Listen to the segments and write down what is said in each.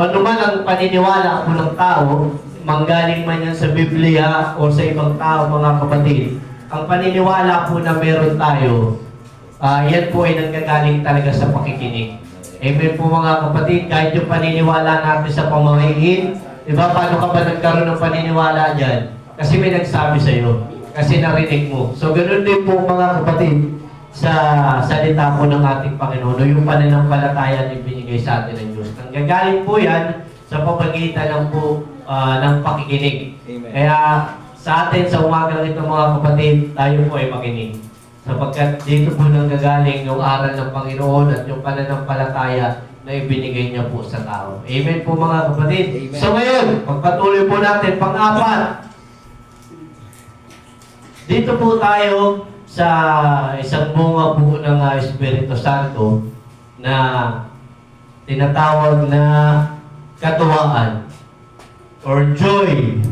Ano man ang paniniwala po ng tao, manggaling man yan sa Biblia o sa ibang tao, mga kapatid, ang paniniwala po na meron tayo, yan po ay nanggagaling talaga sa pakikinig. Amen po mga kapatid, kahit yung paniniwala natin sa pamamahiin, diba, paano ka ba nagkaroon ng paniniwala dyan? Kasi may nagsabi sa iyo, kasi narinig mo. So ganoon din po mga kapatid, sa salita po ng ating Panginoon, yung pananampalataya na ibinigay sa atin ng Diyos. Nanggagaling po yan sa pamagitan ng ng pakikinig. Amen. Kaya sa atin, sa umagang ito mga kapatid, tayo po ay makinig. Sapagkat dito po nanggagaling yung aral ng Panginoon at yung pananampalataya na ibinigay niya po sa tao. Amen po mga kapatid. Amen. So ngayon, pagpatuloy po natin, pang-apat. Dito po tayo sa isang bunga po ng Espiritu Santo na tinatawag na katuwaan or joy.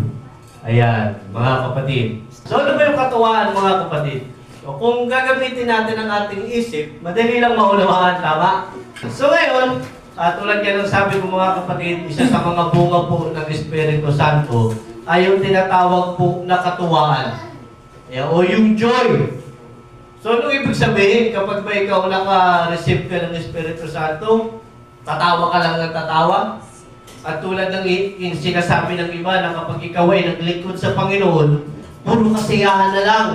Ayan, mga kapatid. So ano ba yung katuwaan, mga kapatid? So, kung gagamitin natin ang ating isip, madali lang maunawaan, tama? So ngayon, tulad yan ang sabi ko mga kapatid, isa sa mga bunga po ng Espiritu Santo ay yung tinatawag po na katuwaan. Ayan, o yung joy. So, ano ibig sabihin kapag ba ikaw naka-receive ka ng Espiritu Santo, tatawa ka lang ng tatawa? At tulad ng sinasabi ng iba na kapag ikaw ay naglingkod sa Panginoon, puro kasiyahan na lang.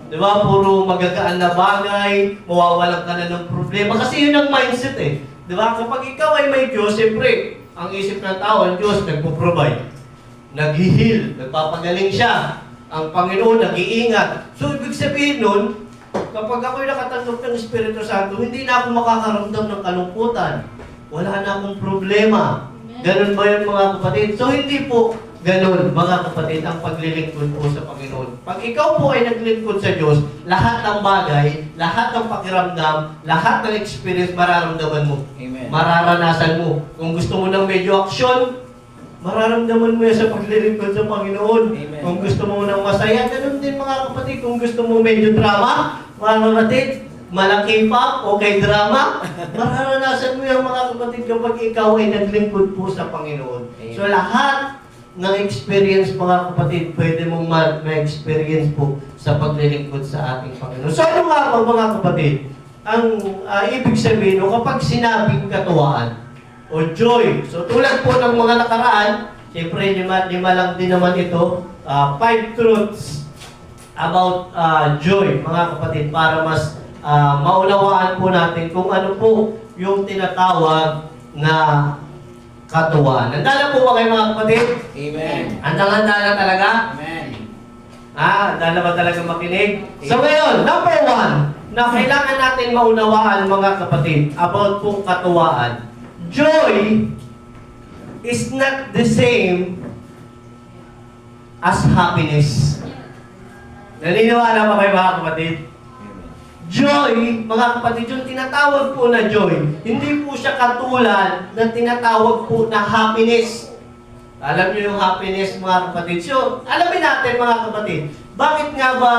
Di ba? Puro magagaan na bagay, mawawalan ka na ng problema. Kasi yun ang mindset eh. Di ba? Kapag ikaw ay may Diyos, siyempre, ang isip ng tao, ang Diyos nagpo-provide. Nag-heal, nagpapagaling siya. Ang Panginoon nag-iingat. So, ibig sabihin nun, kapag ako'y nakatanggap ng Espiritu Santo, hindi na ako makakaramdam ng kalungkutan. Wala na akong problema. Ganun ba yun mga kapatid? So hindi po ganun mga kapatid ang paglilingkod po sa Panginoon. Pag ikaw po ay naglingkod sa Diyos, lahat ng bagay, lahat ng pakiramdam, lahat ng experience mararamdaman mo. Amen. Mararanasan mo. Kung gusto mo ng medyo aksyon, mararamdaman mo yan sa paglilingkod sa Panginoon. Amen. Kung gusto mo ng masaya, ganun din mga kapatid. Kung gusto mo medyo drama, mga kapatid, malaki pa o kay drama, mararanasan mo yan mga kapatid kapag ikaw ay naglingkod po sa Panginoon. Amen. So lahat ng experience mga kapatid, pwede mong ma-experience po sa paglilingkod sa ating Panginoon. So ano nga ba mga kapatid? Ang ibig sabihin, kapag sinabing katuwaan, o joy. So tulad po ng mga nakaraan, siyempre lima lang din naman ito, 5 truths about joy, mga kapatid, para mas maunawaan po natin kung ano po yung tinatawag na katuwaan. Handa po ba kayo mga kapatid? Amen. Handang-handa na talaga? Amen. Handa na ba talaga makinig? So ngayon, number 1, na kailangan natin maunawaan mga kapatid about po katuwaan. Joy is not the same as happiness. Naniniwala ba kayo mga kapatid? Joy, mga kapatid, yung tinatawag po na joy, hindi po siya katulad na tinatawag po na happiness. Alam niyo yung happiness, mga kapatid. So, alamin natin mga kapatid, bakit nga ba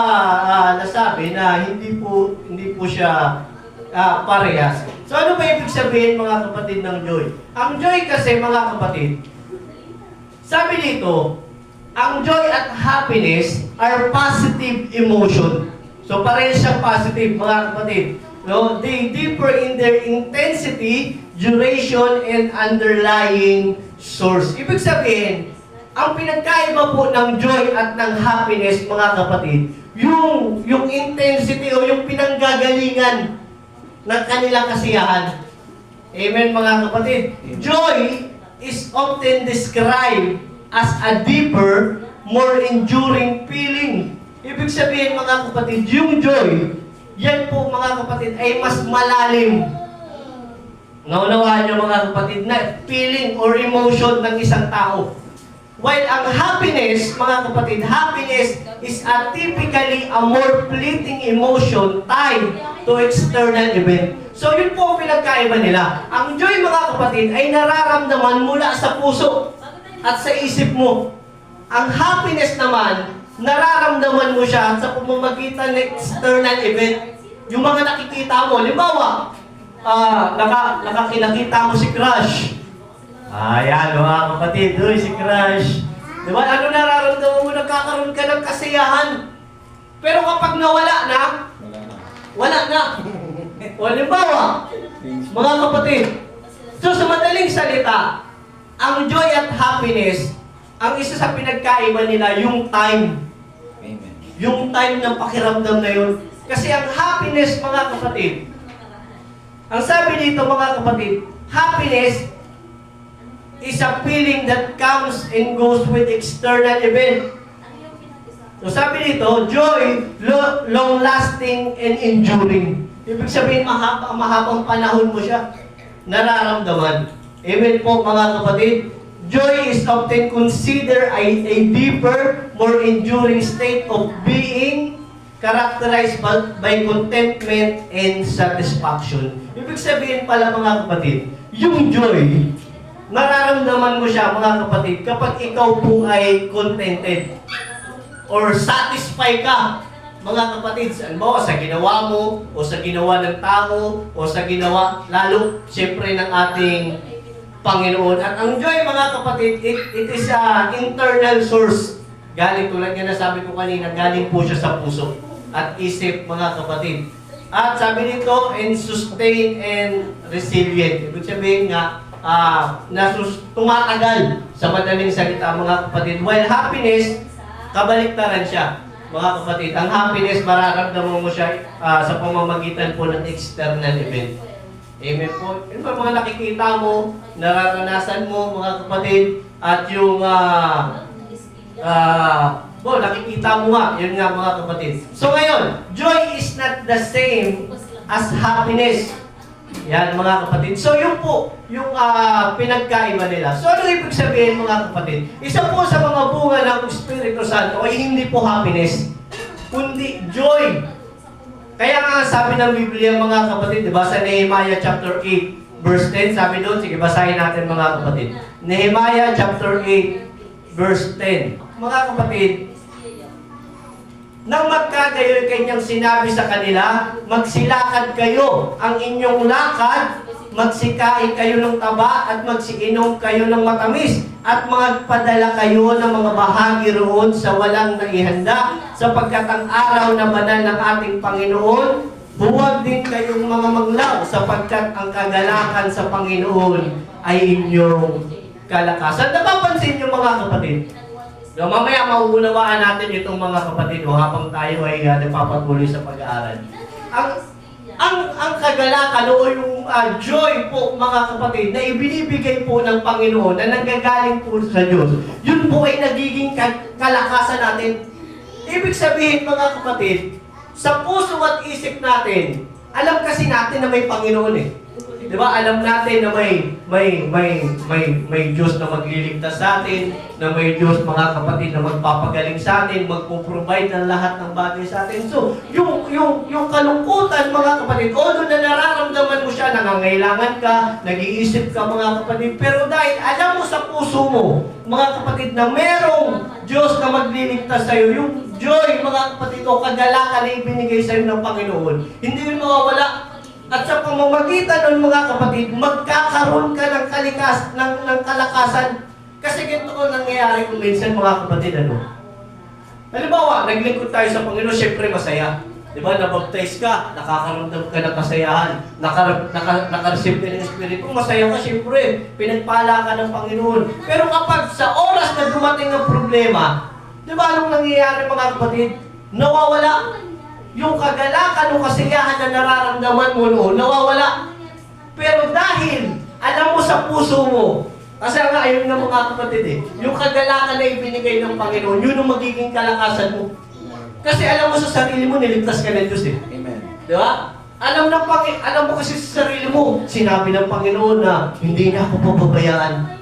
nasabi na hindi po siya parehas? So, ano ba ibig sabihin mga kapatid ng joy? Ang joy kasi mga kapatid, sabi dito, ang joy at happiness are positive emotion. So, parehas siyang positive mga kapatid. No? They differ in their intensity, duration, and underlying source. Ibig sabihin, ang pinagkaiba po ng joy at ng happiness mga kapatid, yung intensity o yung pinanggagalingan ng kanilang kasiyahan. Amen mga kapatid. Joy is often described as a deeper, more enduring feeling. Ibig sabihin mga kapatid, yung joy, yan po mga kapatid ay mas malalim. Naunawaan niyo mga kapatid na feeling or emotion ng isang tao. While ang happiness, mga kapatid, happiness is a typically a more fleeting emotion tied to external event. So yun po ang pinagkaiba nila. Ang joy mga kapatid ay nararamdaman mula sa puso at sa isip mo. Ang happiness naman, nararamdaman mo siya sa pamamagitan ng external event. Yung mga nakikita mo, halimbawa, nakakita mo si crush. Ayan, mga kapatid. Uy, si Crush. Diba, ano nararamdaman mo? Nagkakaroon ka ng kasiyahan. Pero kapag nawala na, wala na. O, halimbawa, mga kapatid, so sa madaling salita, ang joy at happiness, ang isa sa pinagkaiba nila, yung time. Amen. Yung time ng pakiramdam na yun. Kasi ang happiness, mga kapatid, ang sabi dito, mga kapatid, happiness is a feeling that comes and goes with external event. So sabi dito, joy, long-lasting and enduring. Ibig sabihin, mahabang panahon mo siya nararamdaman. Amen po, mga kapatid. Joy is often considered a deeper, more enduring state of being characterized by contentment and satisfaction. Ibig sabihin pala, mga kapatid, yung joy, nararamdaman mo siya, mga kapatid, kapag ikaw po ay contented or satisfied ka, mga kapatid, sa ginawa mo, o sa ginawa ng tao, o sa ginawa, lalo, siyempre, ng ating Panginoon. At ang joy, mga kapatid, it is a internal source. Galing, tulad nga na sabi ko kanina, galing po siya sa puso at isip, mga kapatid. At sabi nito, and sustain and resilient. Ibig sabihin nga, tumatagal sa madaling salita, mga kapatid. While happiness, kabaliktaran siya, mga kapatid. Ang happiness, mararamdaman mo siya sa pamamagitan po ng external event. Amen po. Yun ba, mga nakikita mo, nararanasan mo, mga kapatid, at yung nakikita mo nga, yun nga, mga kapatid. So ngayon, joy is not the same as happiness. Yan, mga kapatid. So yun po, yung pinagkaiba nila. So ano ibig sabihin, mga kapatid? Isa po sa mga bunga ng Espiritu Santo ay hindi po happiness, kundi joy. Kaya nga sabi ng Biblia, mga kapatid, diba, sa Nehemiah chapter 8, verse 10, sabi doon, sige, basahin natin, mga kapatid. Nehemiah chapter 8, verse 10. Mga kapatid, nang magkagayo'y kanyang sinabi sa kanila, magsilakad kayo ang inyong lakad, magsikain kayo ng taba at magsiinom kayo ng matamis at magpadala kayo ng mga bahagi roon sa walang naihanda sapagkat ang araw na banal ng ating Panginoon, huwag din kayong mga maglaw sapagkat ang kagalakan sa Panginoon ay inyong kalakasan. Napapansin niyo, mga kapatid? So, mamaya mauunawaan natin itong mga kapatid habang tayo ay nagpapatuloy sa pag-aaral. Ang kagalakan o yung joy po, mga kapatid, na ibinibigay po ng Panginoon na nanggagaling po sa Diyos, yun po ay nagiging kalakasan natin. Ibig sabihin, mga kapatid, sa puso at isip natin, alam kasi natin na may Panginoon eh. Di ba? Alam natin na may Diyos na magliligtas sa atin, na may Diyos, mga kapatid, na magpapagaling sa atin, magpo-provide ng lahat ng bagay sa atin. So, yung kalungkutan, mga kapatid, although na nararamdaman mo siya, nangangailangan ka, nag-iisip ka, mga kapatid, pero dahil alam mo sa puso mo, mga kapatid, na merong Diyos na magliligtas sa iyo, yung joy, mga kapatid, o kagalakan na ibinigay sa iyo ng Panginoon, hindi yun mawawala. At sa pamamagitan ng, mga kapatid, magkakaroon ka ng kalakasan. Kasi ganito ko nangyayari kung minsan, mga kapatid, halimbawa, naglingkod tayo sa Panginoon, syempre masaya. Diba, nabaptize ka, nakakaramdam ka ng kasayahan, nakareceive ka ng Espiritu, masaya ka, syempre, pinagpala ka ng Panginoon. Pero kapag sa oras na dumating ang problema, diba, anong nangyayari, mga kapatid? Nawawala. Yung kagalakan o kasiyahan na nararamdaman mo noon, nawawala. Pero dahil alam mo sa puso mo, kasi nga, ayun nga, mga kapatid yung kagalakan na ibinigay ng Panginoon, yun ang magiging kalakasan mo. Kasi alam mo sa sarili mo, niligtas ka ng Diyos Amen. Di ba? Alam mo kasi sa sarili mo, sinabi ng Panginoon na hindi na ako pababayaan.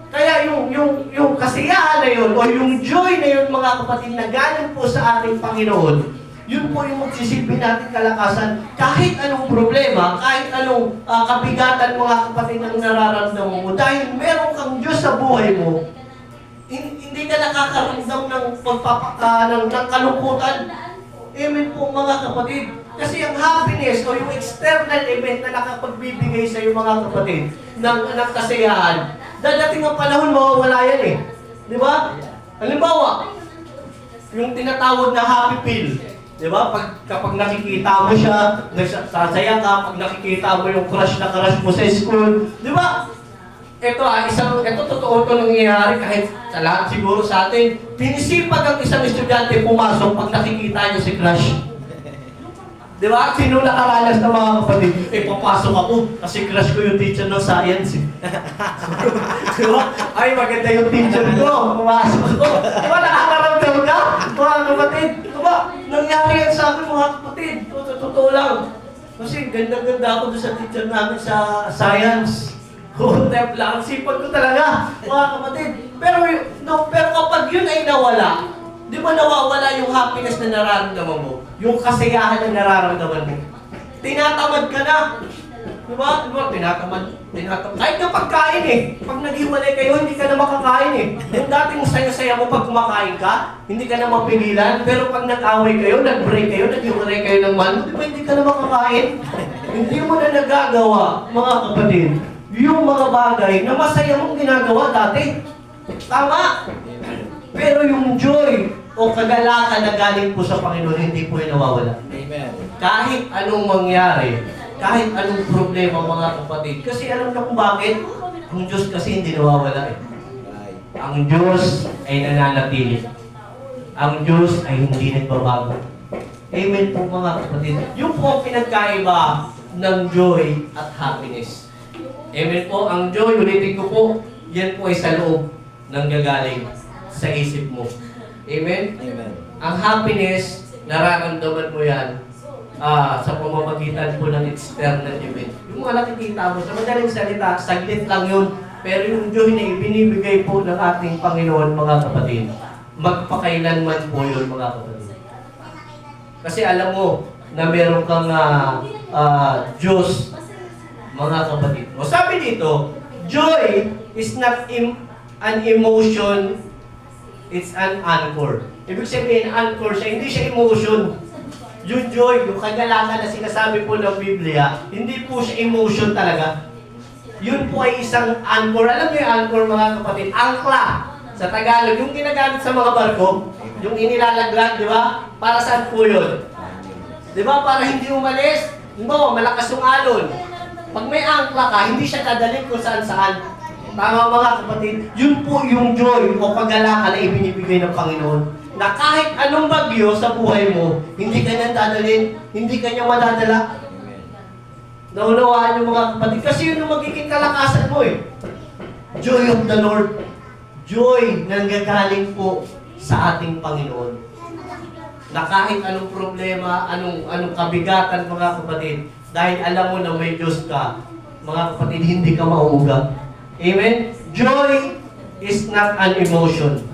Kaya yung kasiyahan na yun, o yung joy na yun, mga kapatid, na galing po sa ating Panginoon, yun po yung magsisilbi natin kalakasan. Kahit anong problema, kahit anong kabigatan, mga kapatid, ang nararamdaman mo, dahil meron kang Diyos sa buhay mo, hindi ka nakakaramdam ng kalungkutan. Amen po, mga kapatid. Kasi ang happiness o yung external event na nakapagbibigay sa iyo, mga kapatid, ng kasiyahan, Dadating ang panahon, mawawala yan eh. Di ba? Halimbawa, yung tinatawag na happy pill. Di ba? Kapag nakikita mo siya, sasaya ka, pag nakikita mo yung crush na crush mo sa school. Di ba? Ito totoo ito nangyayari kahit sa lahat siguro sa atin. Pinisipag ang isang estudyante pumasok pag nakikita niyo si crush. Di ba? Sino nakaranas ng mga kapatid? Papasok ako kasi crush ko yung teacher ng science. Di ba? Ay, maganda yung teacher ko. Pumasok ako. Di ba? Nakakaramdam ka? Mga kapatid. Di ba? Nangyari yan sa akin mga kapatid. Totoo lang. Kasi ganda-ganda ako doon sa teacher namin sa science. Hotep lang. Sipag ko talaga, mga kapatid. Pero kapag yun ay nawala, di ba nawawala yung happiness na nararamdaman mo? Yung kasiyahan na nararamdaman mo? Tinatamad ka na. Di ba? Tinatamad. Kahit na pagkain eh. Pag naghiwalay kayo, hindi ka na makakain eh. Yung dating saya-saya mo pag kumakain ka, hindi ka na mapigilan. Pero pag nag-away kayo, nag-break kayo, naghiwalay kayo ng mahal mo, di ba hindi ka na makakain? Hindi mo na nagagawa, mga kapatid, yung mga bagay na masaya mong ginagawa dati. Tama! Pero yung joy o kagalakan na galing po sa Panginoon, hindi po yung nawawala. Amen. Kahit anong mangyari, kahit anong problema mga kapatid. Kasi alam na kung bakit? Ang Diyos kasi hindi nawawala eh. Right. Ang Diyos ay nananatili. Ang Diyos ay hindi nagbabago. Amen po mga kapatid. Yung po ang pinagkaiba ng joy at happiness. Amen po, ang joy, ulitin ko po, yan po ay sa loob ng gagaling sa isip mo. Amen? Amen. Ang happiness, nararamdaman mo yan sa pamamagitan po ng external event. Yung mga nakikita mo, sa madaling salita, saglit lang yun. Pero yung joy na ibinibigay po ng ating Panginoon, mga kapatid, magpakailanman po yun, mga kapatid. Kasi alam mo na meron kang Diyos, mga kapatid. O sabi dito, joy is not an emotion, it's an anchor. Ibig sabihin, anchor siya, hindi siya emotion. Yung joy, yung kagalakan na sinasabi po ng Biblia, hindi po siya emotion talaga. Yun po ay isang anchor. Alam niyo yung anchor, mga kapatid? Angkla. Sa Tagalog, yung ginagamit sa mga barko, yung inilalaglag, di ba? Para saan po yun? Di ba? Para hindi umalis. No, malakas yung alon. Pag may angkla ka, hindi siya dadalhin kung saan-saan. Tama mga kapatid, yun po yung joy o kagalakan na ibinibigay ng Panginoon. Na kahit anong bagyo sa buhay mo, hindi ka niya dadalhin, hindi ka niya madadala. Naunawaan yung mga kapatid. Kasi yun yung magiging kalakasan mo eh. Joy of the Lord. Joy na nanggagaling po sa ating Panginoon. Na kahit anong problema, anong kabigatan mga kapatid, dahil alam mo na may Diyos ka, mga kapatid, hindi ka mauuga. Amen? Joy is not an emotion.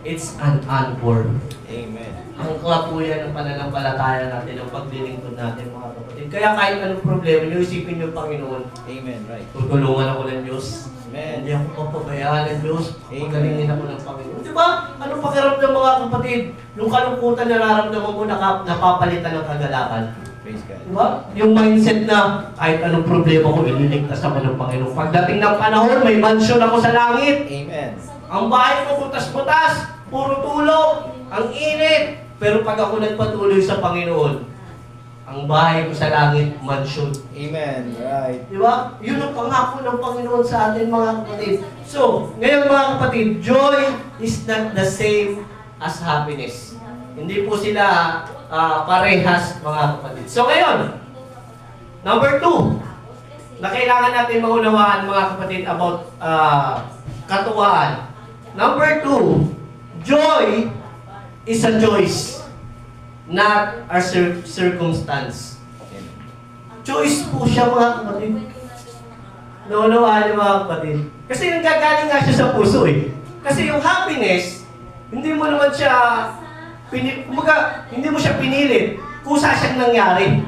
It's an anchor. Amen. Angkla po yan ang pananampalataya natin, ang paglilingkod natin, mga kapatid. Kaya kahit anong problema, nyo isipin yung Panginoon. Amen. Right. Tutulungan ako ng Diyos. Amen. Hindi ako papabayaan ng Diyos. Amen. Pagalingin ako ng Panginoon. Di ba? Anong pakiramdam mga kapatid? Yung kalungkutan na nararamdaman mo, napapalitan ng kagalakan. Praise God. Diba? Yung mindset na kahit anong problema ko, ililigtas ako ng Panginoon. Pagdating ng panahon, may mansyon ako sa langit. Amen. Ang bahay ko butas-butas, puro tulog, ang init. Pero pag ako nagpatuloy sa Panginoon, ang bahay ko sa langit, mansyon. Amen. Right. Diba? Yun ang pangako ng Panginoon sa atin, mga kapatid. So, ngayon mga kapatid, joy is not the same as happiness. Hindi po sila parehas, mga kapatid. So ngayon, number 2, na kailangan natin maunawaan, mga kapatid, about katuwaan. Number 2, joy is a choice, not a circumstance. Amen. Choice po siya, mga kapatid. Naunawaan niyo, mga kapatid. Kasi nanggagaling nga siya sa puso eh. Kasi yung happiness, hindi mo naman siya hindi mo siya pinilit. Kusa siyang nangyari.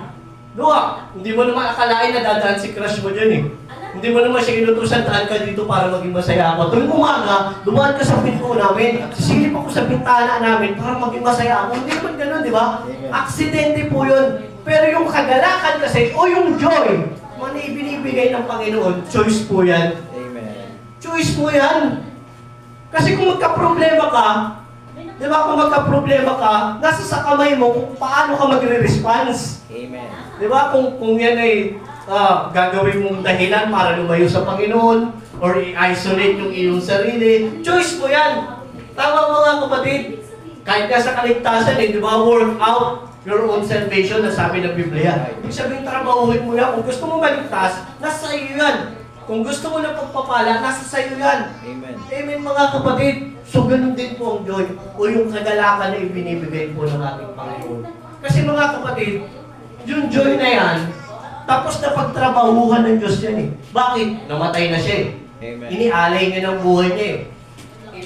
Diba? Hindi mo naman akalain na dadaan si crush mo dyan eh. Hindi mo naman siya inutusan, daan ka dito para maging masaya ako. Tuwing umaga, dumaan ka sa pinto namin. Sisilip ako sa bintana namin para maging masaya ako. Hindi naman ganun, di ba? Aksidente po yun. Pero yung kagalakan kasi, o yung joy, man ibinibigay ng Panginoon, choice po yan. Amen. Choice mo yan. Kasi kung magka-problema ka, di ba, kung magka-problema ka, nasa sa kamay mo kung paano ka magre-response. Amen. Di ba, kung yan ay gagawin mong dahilan para lumayo sa Panginoon, or i-isolate yung iyong sarili, choice mo yan. Tama mga kapatid. Kahit nga sa kaligtasan, di ba, work out your own salvation, na sabi ng Biblia. Ibig sabihin, trabahuhin mo yan. Kung gusto mo maligtas, nasa iyo yan. Kung gusto mo na pagpapala, nasa sa iyo yan. Amen. Amen mga kapatid. So ganun din po ang joy o yung kagalakan na ibinibigay po ng ating Panginoon. Kasi mga kapatid, yung joy na yan, tapos na pagtrabahuhan ng Diyos yan eh. Bakit? Namatay na siya eh. Amen. Inialay niya ng buhay niya eh.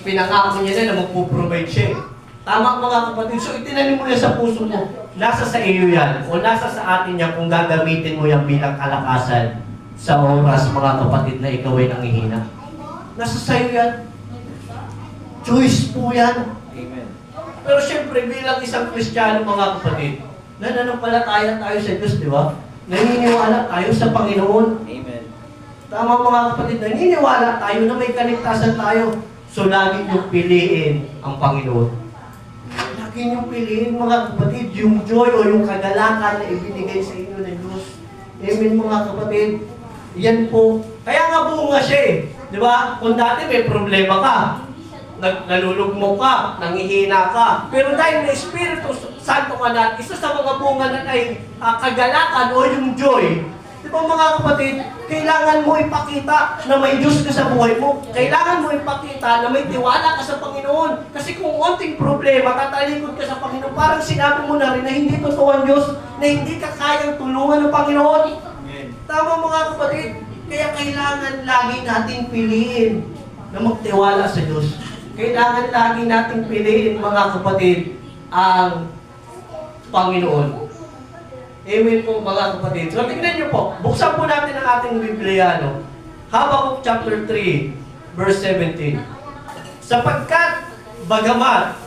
Pinangako niya na magpo-provide siya eh. Tama mga kapatid. So itinanim mo yan sa puso mo. Nasa sa iyo yan o nasa sa atin yan kung gagamitin mo yan bilang kalakasan sa oras mga kapatid na ikaw ay nangihina. Nasa sa iyo yan. Choice po yan. Amen. Pero siyempre bilang isang Kristiyano mga kapatid, nananampalataya tayo sa Diyos, di ba? Naniniwala tayo sa Panginoon. Amen. Tama mga kapatid, naniniwala tayo na may kaligtasan tayo. So lagi niyong piliin ang Panginoon. Lagi niyong piliin mga kapatid, yung joy o yung kagalakan na ibinigay sa inyo ng Diyos. Amen mga kapatid. Yan po. Kaya nga bunga siya eh. Di ba? Kung dati may problema ka, nalulugmok ka, nangihina ka. Pero dahil may Espiritu Santo ka na, isa sa mga bunga na ay kagalakan o yung joy. Di ba mga kapatid, kailangan mo ipakita na may Diyos ka sa buhay mo. Kailangan mo ipakita na may tiwala ka sa Panginoon. Kasi kung onting problema, tatalikod ka sa Panginoon, parang sinabi mo na rin na hindi totoo ang Diyos, na hindi ka kayang tulungan ng Panginoon. Amen. Tama mga kapatid, kaya kailangan lagi natin piliin na magtiwala sa Diyos. Kailangan lagi natin piliin mga kapatid ang Panginoon. Amen po mga kapatid. So tingnan niyo po, buksan po natin ang ating Biblia, no? Habakuk chapter 3, verse 17. Sapagkat bagamat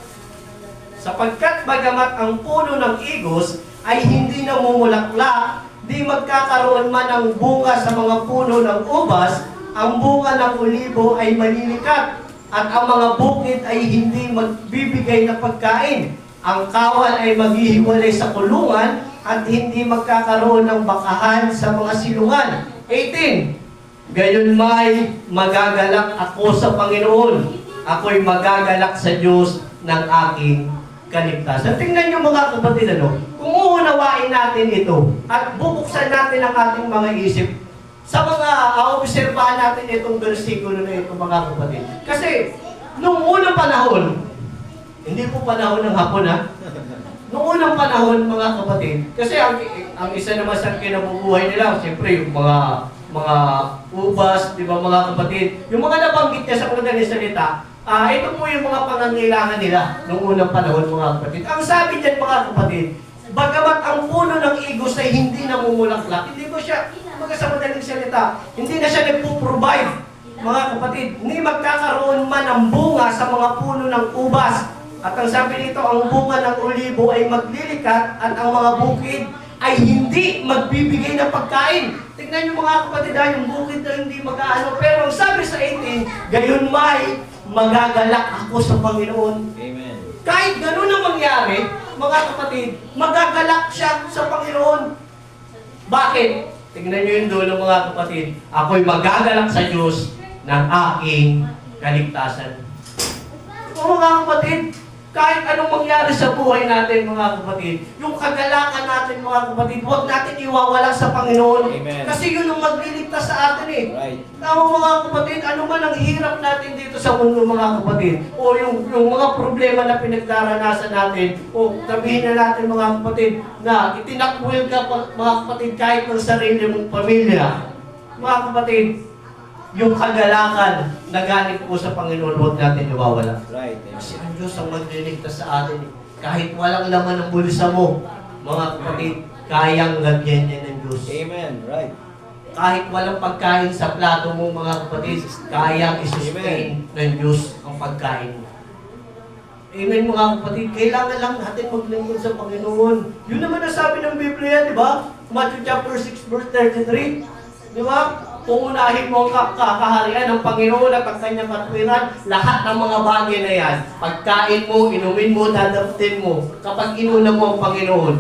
ang puno ng igos ay hindi namumulaklak, di magkakaroon man ng bunga sa mga puno ng ubas, ang bunga ng olibo ay malilikat, at ang mga bukid ay hindi magbibigay ng pagkain. Ang kawal ay maghihiwalay sa kulungan, at hindi magkakaroon ng bakahan sa mga silungan. 18. Gayon may magagalak ako sa Panginoon. Ako'y magagalak sa Diyos ng aking kaligtasan. Tingnan niyo mga kapatid, ano? Kung uunawain natin ito at bubuksan natin ang ating mga isip sa mga obserbahan natin itong versikulo na ito mga kapatid. Kasi nung unang panahon, hindi po panahon ng hapon ha, noong unang panahon mga kapatid, kasi ang isa naman sa kinabubuhay nila, siyempre yung mga ubas, di ba mga kapatid, yung mga nabanggit niya sa madaling salita, ito po yung mga pangangailangan nila noong unang panahon mga kapatid. Ang sabi niyan mga kapatid, bagamat ang puno ng igos ay hindi namumulaklak, hindi mo siya, mga sa madaling salita, hindi na siya nagpo-provide mga kapatid, hindi magkakaroon man ang bunga sa mga puno ng ubas. At ang sabi nito, ang bunga ng olibo ay maglilikat at ang mga bukid ay hindi magbibigay ng pagkain. Tignan niyo mga kapatid, yung bukid na hindi mag-aano. Pero ang sabi sa 18, gayon may magagalak ako sa Panginoon. Amen. Kahit ganun ang mangyari, mga kapatid, magagalak siya sa Panginoon. Bakit? Tignan niyo yung dulo mga kapatid. Ako'y magagalak sa Diyos ng aking kaligtasan. O mga kapatid, kahit anong mangyari sa buhay natin mga kapatid, yung kagalakan natin mga kapatid, huwag natin iwawala sa Panginoon. Amen. Kasi yun ang magliligtas sa atin eh. Right. Tama mga kapatid, ano man ang hirap natin dito sa mundo mga kapatid, o yung mga problema na pinagdaranasan natin, o sabihin na natin mga kapatid, na itinakwil ka mga kapatid kahit ng sarili mong pamilya. Mga kapatid, yung kagalakan na galing po sa Panginoon, huwag natin iwawala. Right. Kasi ang Diyos ang magliligtas sa atin. Kahit walang laman ng bulsa mo, mga kapatid, kayang lagyan niya ng Diyos. Amen. Right. Kahit walang pagkain sa plato mo, mga kapatid, kayang isustain ng Diyos ang pagkain mo. Amen mga kapatid, kailangan lang natin maglingkod sa Panginoon. Yun naman ang sabi ng Biblia, di ba? Matthew chapter 6 verse 33. Di ba? Uunahin mo ang kakaharian ng Panginoon at ang kanyang katwiran, lahat ng mga bagay na yan, pagkain mo, inumin mo, dadamtin mo, kapag inuna mo ang Panginoon,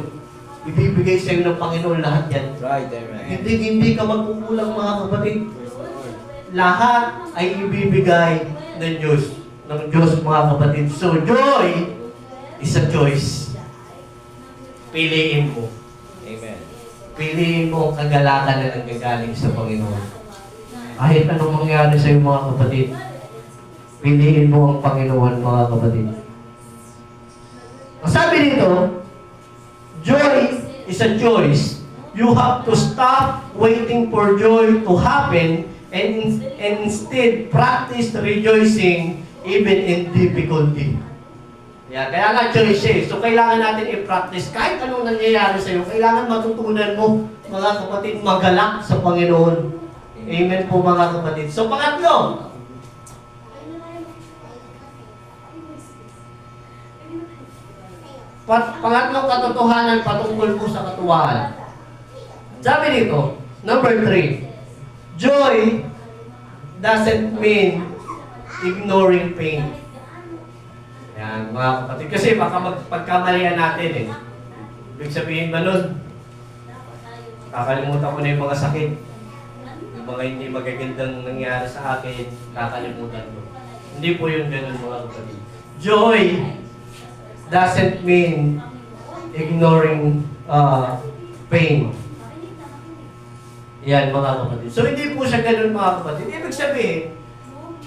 ibibigay sa iyo ng Panginoon lahat yan. Right, amen. Hindi ka magkukulang mga kapatid. Lahat ay ibibigay ng Diyos mga kapatid. So, joy is a choice. Piliin mo. Amen. Piliin mo ang kagalakan na nanggagaling sa Panginoon. Kahit anong mangyari sa iyo mga kapatid, piliin mo ang Panginoon mga kapatid. Ang sabi dito, joy is a choice. You have to stop waiting for joy to happen and instead practice rejoicing even in difficulty. Yeah, kaya nga choice eh. So kailangan natin i-practice kahit anong nangyayari sa iyo. Kailangan matutunan mo, mga kapatid, magalak sa Panginoon. Amen po mga kapatid. So pangatlo, pangatlong katotohanan patungkol po sa katuwaan. Sabi dito, number 3, joy doesn't mean ignoring pain. Yan, mga kapatid. Kasi baka pagkamalian natin eh. Ibig sabihin ba nun? Kakalimutan ko na yung mga sakit. Yung mga hindi magagandang nangyari sa akin, kakalimutan ko. Hindi po yun ganun mga kapatid. Joy doesn't mean ignoring pain. Yan mga kapatid. So hindi po siya ganun mga kapatid. Ibig sabihin,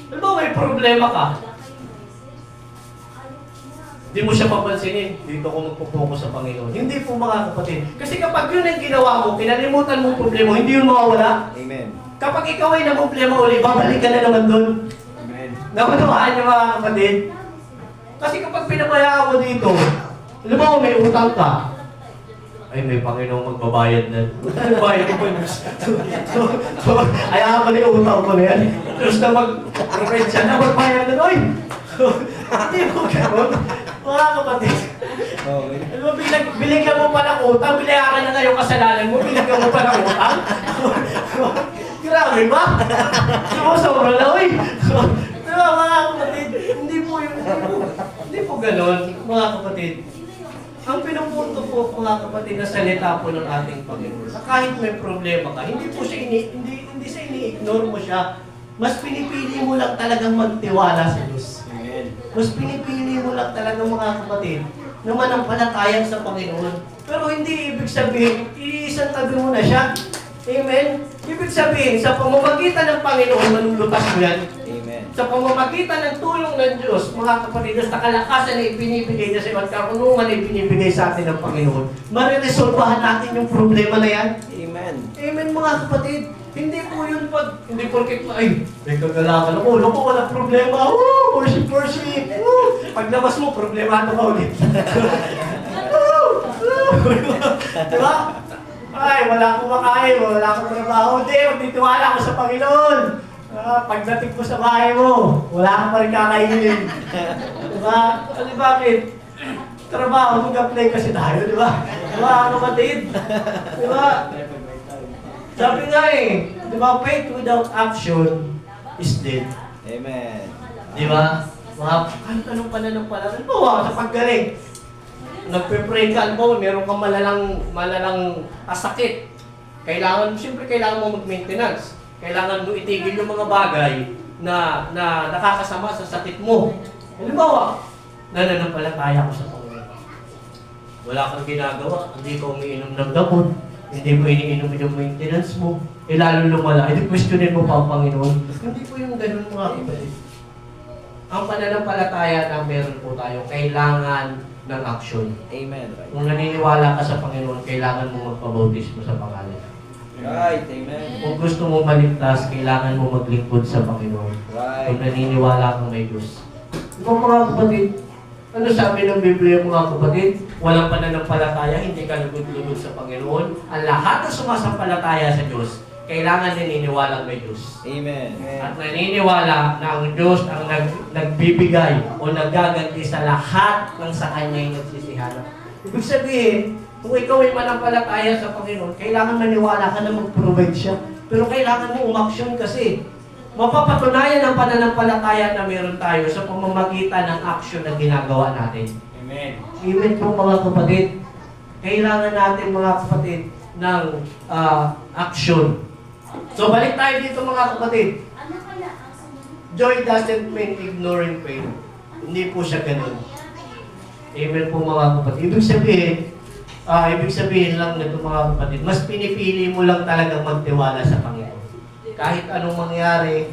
alam mo may problema ka, hindi mo siya papansinin, dito ko magpo-focus sa Panginoon. Hindi po mga kapatid. Kasi kapag yun ang ginawa mo, kinalimutan mo problema, hindi yun mawawala. Amen. Kapag ikaw ay na problema uli, babalik ka na naman doon. Amen. Nakunawaan niyo mga kapatid? Kasi kapag pinabayaan mo dito, alam mo may utang ka, ay may Panginoong magbabayad na. Magbabayad ko po yun. So, ayaw ko na yung utang ko na yan. Tapos na mag-rent siya na, magbayad na. Oy! Hindi mo gano'n. Mga kapatid. Okay. Alam mo, binigyan mo pa ng utang, binayaran na yung kasalanan mo, binigyan mo pa ng utang. Grabe ba? Sumusobra na, oy! Diba mga kapatid, hindi po gano'n, mga kapatid. Ang pinupunto po, mga kapatid, na salita po ng ating Panginoon, na kahit may problema ka, hindi po siya hindi siya ini-ignore mo siya. Mas pinipili mo lang talagang magtiwala sa Diyos. Amen. Mas pinipili mo lang talagang mga kapatid na manampalataya sa Panginoon. Pero hindi ibig sabihin, iisang tabi mo na siya. Amen? Ibig sabihin, sa pamamagitan ng Panginoon, manlulutas mo yan. Amen. Sa pamamagitan ng tulong ng Diyos, mga kapatid, sa kalakasan na ibinibigay niya sa iyo at karunungan na ibinibigay sa atin ng Panginoon, mariresolbahan natin yung problema na yan. Amen. Amen mga kapatid. Hindi po yun hindi porket ay, may kagalakan ako, naku, walang problema. Worship. Paglabas mo, problemado ka ulit. Diba? Ay, wala akong makain, wala akong trabaho. Hindi, magtitiwala ako sa Panginoon. Pagdating ko sa bahay mo, wala kang pa rin kakainin. Diba? Ano bakit? Trabaho, mag-apply kasi tayo, diba? Diba, kapatid? Diba? Sabi nga eh, di ba, faith without action is dead. Amen. Di ba? Kahit anong pananampalataya. Halimbawa, sa paggaling, nagpe-pray ka, meron kang malalang sakit. Siyempre kailangan mo mag-maintenance. Kailangan mo itigil yung mga bagay na nakakasama sa sakit mo. Halimbawa, nananampalataya ko sa Panginoon. Wala kang ginagawa, hindi ka umiinom ng gamot. Hindi mo iniinom yung maintenance mo, lalo lumala, questionin mo pa ang Panginoon. Hindi po yung ganun mga kapatid. Ang pananampalataya na meron po tayo, kailangan ng action. Amen. Right. Kung naniniwala ka sa Panginoon, kailangan mo magpabautismo sa pangalan. Right. Amen. Kung gusto mo maligtas, kailangan mo maglingkod sa Panginoon. Right. Kung naniniwala kang may Diyos. Diba mga kapatid? Ano sabi ng Biblia mga kapatid? Walang pananampalataya, hindi ka lugod-lugod sa Panginoon. Ang lahat na sumasampalataya sa Diyos, kailangan naniniwala may Diyos. Amen. At naniniwala na ang Diyos ang nagbibigay o nagaganti sa lahat ng sa Kanya'y nagsisihanap. Ibig sabihin, kung ikaw ay manampalataya sa Panginoon, kailangan maniwala ka na mag-provide siya. Pero kailangan mo umaksyon kasi. Mapapatunayan ang pananampalataya na meron tayo sa pamamagitan ng aksyon na ginagawa natin. Amen. Amen po mga kapatid. Kailangan natin mga kapatid ng aksyon. So balik tayo dito mga kapatid. Joy doesn't mean ignoring pain. Hindi po siya ganun. Amen po mga kapatid. Ibig sabihin lang nito mga kapatid, mas pinipili mo lang talagang magtiwala sa Panginoon. Kahit anong mangyari,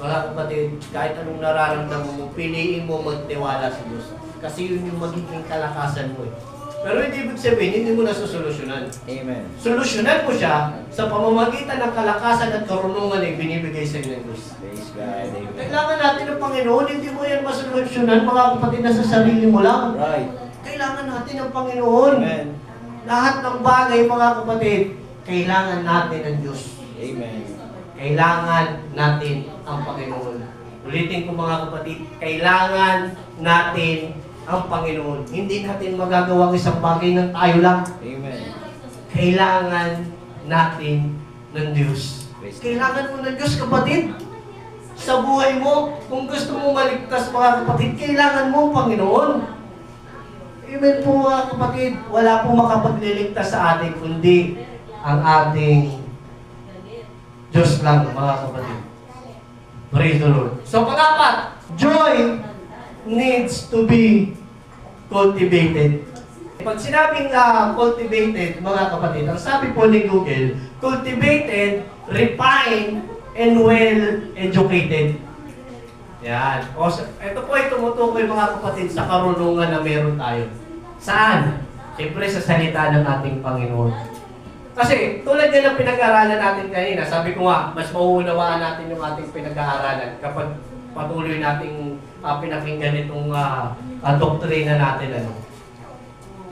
mga kapatid, kahit anong nararamdaman mo, piliin mo magtiwala sa Diyos. Kasi yun yung magiging kalakasan mo eh. Pero hindi ibig sabihin, hindi mo na susolusyonan. Amen. Solusyonan mo siya sa pamamagitan ng kalakasan at karunungan na ibinibigay sa inyo ng Diyos. Praise God. Amen. Kailangan natin ng Panginoon, hindi mo yan masolusyonan mga kapatid na sa sarili mo lang. Right. Kailangan natin ng Panginoon. Amen. Lahat ng bagay mga kapatid, kailangan natin ng Diyos. Amen. Kailangan natin ang Panginoon. Ulitin ko mga kapatid, kailangan natin ang Panginoon. Hindi natin magagawa ang isang bagay ng tayo lang. Amen. Kailangan natin ng Diyos. Praise God. Kailangan mo ng Diyos kapatid. Sa buhay mo, kung gusto mo maligtas mga kapatid, kailangan mo ang Panginoon. Amen po mga kapatid, wala po makapagliligtas sa atin kundi ang ating Diyos lang mga kapatid. Praise the Lord. So pang-apat, joy needs to be cultivated. Pag sinabing cultivated, mga kapatid, ang sabi po ni Google, cultivated, refined, and well-educated. Yan. O, ito po ay tumutukoy mga kapatid sa karunungan na meron tayo. Saan? Siyempre sa salita ng ating Panginoon. Kasi tulad din ng pinag-aaralan natin kanina, sabi ko nga, mas mauunawaan natin yung ating pinag-aaralan kapag patuloy nating pinakinggan itong doktrina natin.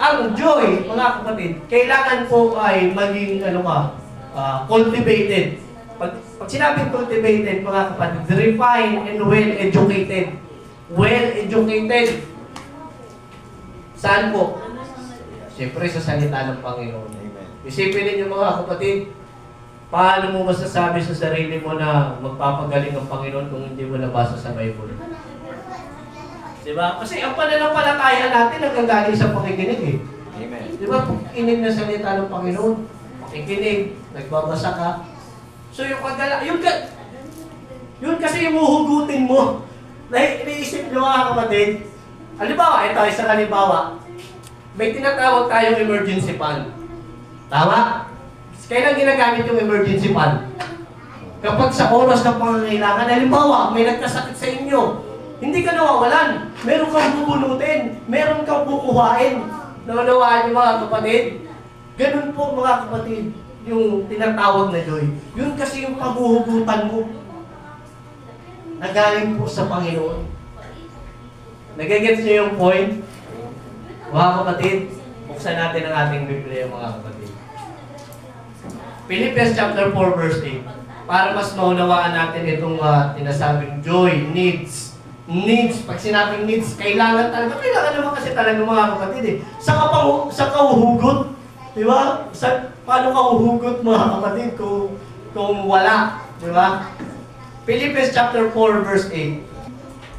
Ang joy, mga kapatid, kailangan po ay maging cultivated. Pag sinabing cultivated, mga kapatid, refined and well-educated. Well-educated. Saan po? Siyempre sa salita ng Panginoon. Amen. Isipin ninyo mga kapatid, paano mo masasabi sa sarili mo na magpapagaling ang Panginoon kung hindi mo nabasa sa Bible? Diba? Kasi ang pananampalataya natin nagkagaling sa pakikinig eh. Amen. Diba? Pakikinig na salita ng Panginoon. Pakikinig, nagbabasa ka. So yung yun kasi yung uhugutin mo. Iniisip nyo mga kapatid. Halimbawa, ito isang halimbawa. May tinatawag tayong emergency fund. Tama? Kailan ginagamit yung emergency fund? Kapag sa oras ng pangangailangan, halimbawa, may nagkasakit sa inyo, hindi ka nawawalan. Meron kang bubunutin. Meron kang kukuhain. Naunawaan niyo mga kapatid? Ganun po mga kapatid, yung tinatawag na joy. Yun kasi yung paghuhugutan mo. Nagaling po sa Panginoon. Nagigets niyo yung point? Mga kapatid, buksan natin ang ating Biblia mga kapatid. Philippians chapter 4 verse 8. Para mas maunawaan natin itong tinasabing joy, needs. Pag sinabing needs, kailangan talaga. Kailangan naman kasi talaga mga kapatid eh. Sa kauhugot. Di ba? Paano kauhugot mga kapatid kung wala? Di ba? Philippians chapter 4 verse 8.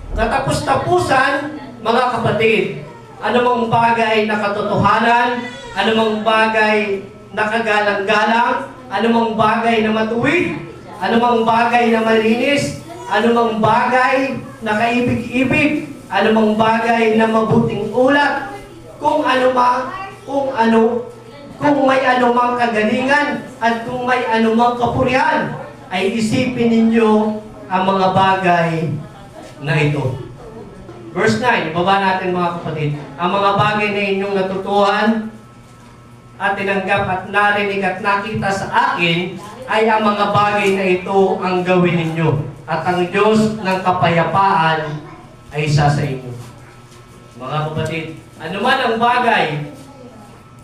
Natapos-tapusan, mga kapatid, anumang bagay na katotohanan, anumang bagay na kagalang-galang, anumang bagay na matuwid, anumang bagay na malinis, anumang bagay na kaibig-ibig, anumang bagay na mabuting ulat, kung may anumang kagalingan, at kung may anumang kapurihan, ay isipin ninyo ang mga bagay na ito. Verse 9, ibaba natin mga kapatid. Ang mga bagay na inyong natutuhan at tinanggap at narinig at nakita sa akin ay ang mga bagay na ito ang gawin ninyo. At ang Diyos ng kapayapaan ay isa sa inyo. Mga kapatid, anuman ang bagay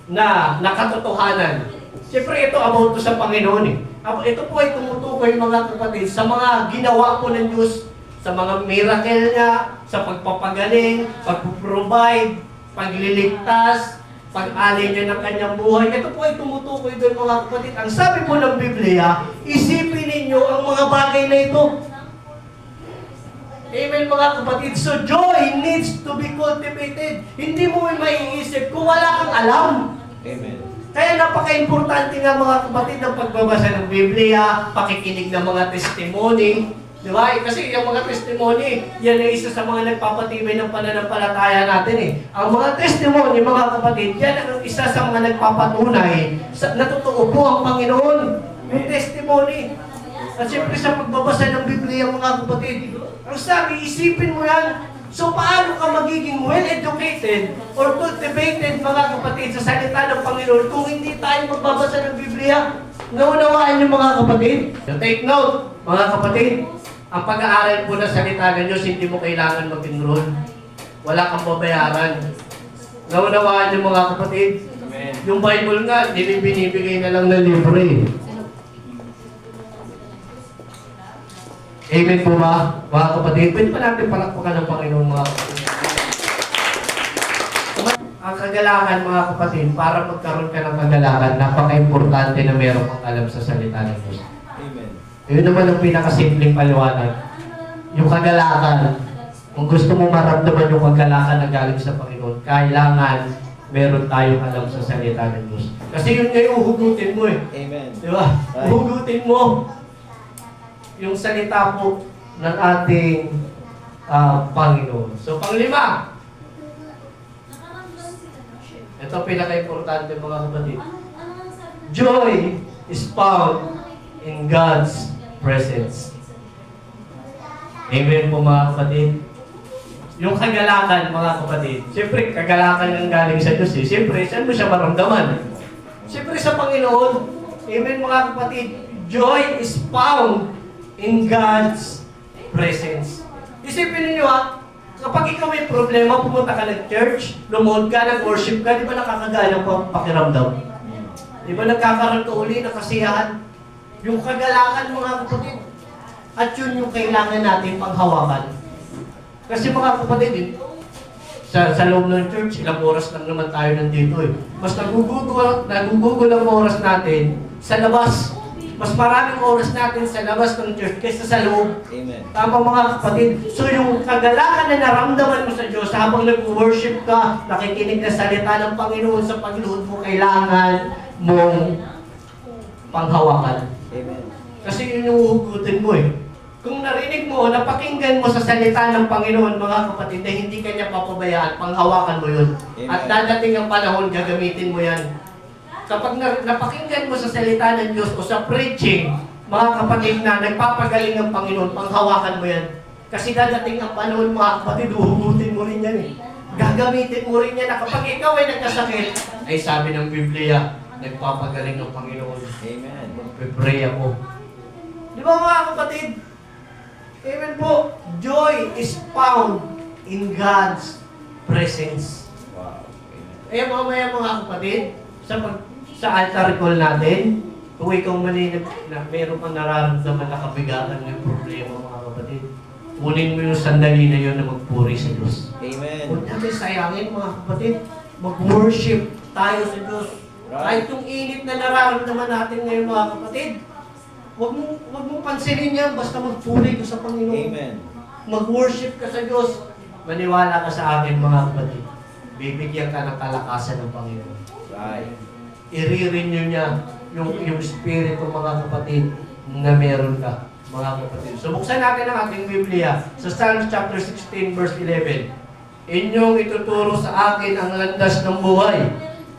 na nakatotohanan. Siyempre ito about to sa Panginoon eh. Ito po ay tumutukoy mga kapatid sa mga ginawa po ng Diyos, sa mga miracle niya, sa pagpapagaling, pagpuprovide, pagliligtas, pag-alay niya ng kanyang buhay. Ito po ay tumutukoy doon mga kapatid. Ang sabi po ng Biblia, isipin ninyo ang mga bagay na ito. Amen mga kapatid. So joy needs to be cultivated. Hindi mo maiisip kung wala kang alam. Amen. Kaya napaka-importante nga mga kapatid ng pagbabasa ng Biblia, pakikinig ng mga testimony. Di ba? Kasi yung mga testimony, yan ay isa sa mga nagpapatibay ng pananampalataya natin eh. Ang mga testimony, mga kapatid, yan ang isa sa mga nagpapatunay na totoo po ang Panginoon. Yung testimony. At siyempre sa pagbabasa ng Biblia, mga kapatid, ang sabi, isipin mo yan. So, paano ka magiging well-educated or cultivated, mga kapatid, sa salita ng Panginoon kung hindi tayo magbabasa ng Biblia? Naunawaan niyo, mga kapatid? Take note, mga kapatid, ang pag-aaral po ng salita ng Diyos, hindi mo kailangan mag-enroll. Wala kang babayaran. Naunawaan niyo, mga kapatid? Amen. Yung Bible nga, binibigay na lang ng libre. Amen po ba, mga kapatid? Pwede pa natin palakpakan ng Panginoon, mga kapatid. Ang kagalakan, mga kapatid, para magkaroon ka ng kagalakan, napaka-importante na meron kang alam sa salita ng Diyos. Amen. Yun naman ang pinakasimpleng paliwanag. Yung kagalakan, kung gusto mo maramdaman yung kagalakan na galing sa Panginoon, kailangan meron tayong alam sa salita ng Diyos. Kasi yun ngayon, uhugutin mo eh. Amen. Di ba? Uhugutin mo yung salita po ng ating Panginoon. So, panglima. Ito pinaka-importante mga kapatid. Joy is found in God's presence. Amen po mga kapatid. Yung kagalakan mga kapatid, siyempre kagalakan ng galing sa Diyos eh. Siyempre, saan mo siya maramdaman? Siyempre sa Panginoon. Amen mga kapatid. Joy is found in God's presence. Isipin niyo kapag ikaw may problema, pumunta ka ng church, lumuhod ka, nag-worship ka, di ba nakakagana ang pakiramdam? Di ba nagkakaroon ka uli ng kasiyahan? Yung kagalakan mga kapatid. At yun yung kailangan natin panghawakan. Kasi mga kapatid, sa loob ng church, ilang oras lang naman tayo nandito eh. Mas nagugugol ang oras natin sa labas. Mas maraming oras natin sa labas ng church kaysa sa loob. Amen. Tama mga kapatid. So yung kagalakan na naramdaman mo sa Diyos habang nag-worship ka, nakikinig na salita ng Panginoon sa pagluhod mo, kailangan mong panghawakan. Amen. Kasi yun yung uhugutin mo eh. Kung narinig mo, napakinggan mo sa salita ng Panginoon, mga kapatid, na hindi ka niya papabayaan, panghawakan mo yun. Amen. At dadating ang panahon, gagamitin mo yan. Kapag napakinggan mo sa salita ng Diyos o sa preaching, mga kapatid na nagpapagaling ng Panginoon, panghawakan mo yan. Kasi dadating ang panahon, mga kapatid, uhugutin mo rin yan eh. Gagamitin mo rin yan na kapag ikaw ay nagkasakit, ay sabi ng Biblia, nagpapagaling ng Panginoon. Amen. Magpe-pray ako. Di ba mga kapatid? Amen po. Joy is found in God's presence. Wow. Amen. Kaya mamaya mga kapatid, sa altar call natin, kung ikaw maninag na meron kang nararamdaman na kabigatan ng problema mga kapatid, kunin mo yung sandali na yun na magpuri sa Diyos. Amen. Huwag natin sayangin mga kapatid, mag-worship tayo sa Diyos. Kahit yung init na nararamdaman natin ngayon mga kapatid, huwag mong pansinin yan, basta magpuri ka sa Panginoon. Amen. Mag-worship ka sa Diyos. Maniwala ka sa akin mga kapatid. Bibigyan ka ng kalakasan ng Panginoon. Right. I-renew niya yung spirito mga kapatid na meron ka, mga kapatid. So buksan natin ang ating Biblia sa Psalms chapter 16 verse 11. Inyong ituturo sa akin ang landas ng buhay.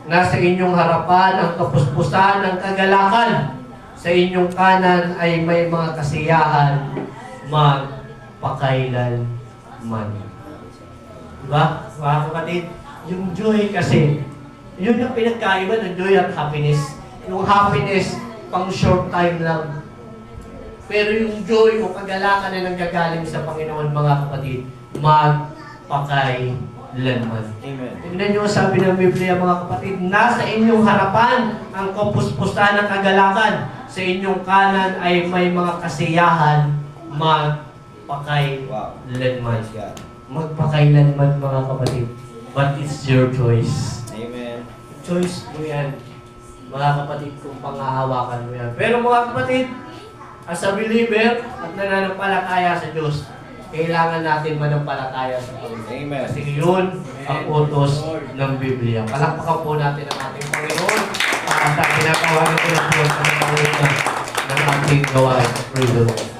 Nasa inyong harapan ang kapuspusan ng kagalakan. Sa inyong kanan ay may mga kasiyahan magpakailanman. Diba? Mga kapatid, yung joy kasi, yun ang pinagkaiba ng joy at happiness. Yung happiness, pang short time lang. Pero yung joy o kagalakan na nanggagaling sa Panginoon, mga kapatid, magpakailanman. Amen. Tignan nyo sabi ng Biblia, mga kapatid, nasa inyong harapan ang kapuspusan ng kagalakan. Sa inyong kanan ay may mga kasiyahan magpakailanman. Praise God. Magpakailanman, mga kapatid. But it's your choice. Amen. choice mo yan. Mga kapatid, kung panghahawakan mo yan. Pero mga kapatid, as a believer at nananampalataya sa Diyos, kailangan natin manampalataya sa Panginoon. Amen. Kasi yun ang utos ng Biblia. Palakpakan po natin ang ating Panginoon at ginagawa natin ang Diyos sa mga ng ating gawain. Praise the Lord.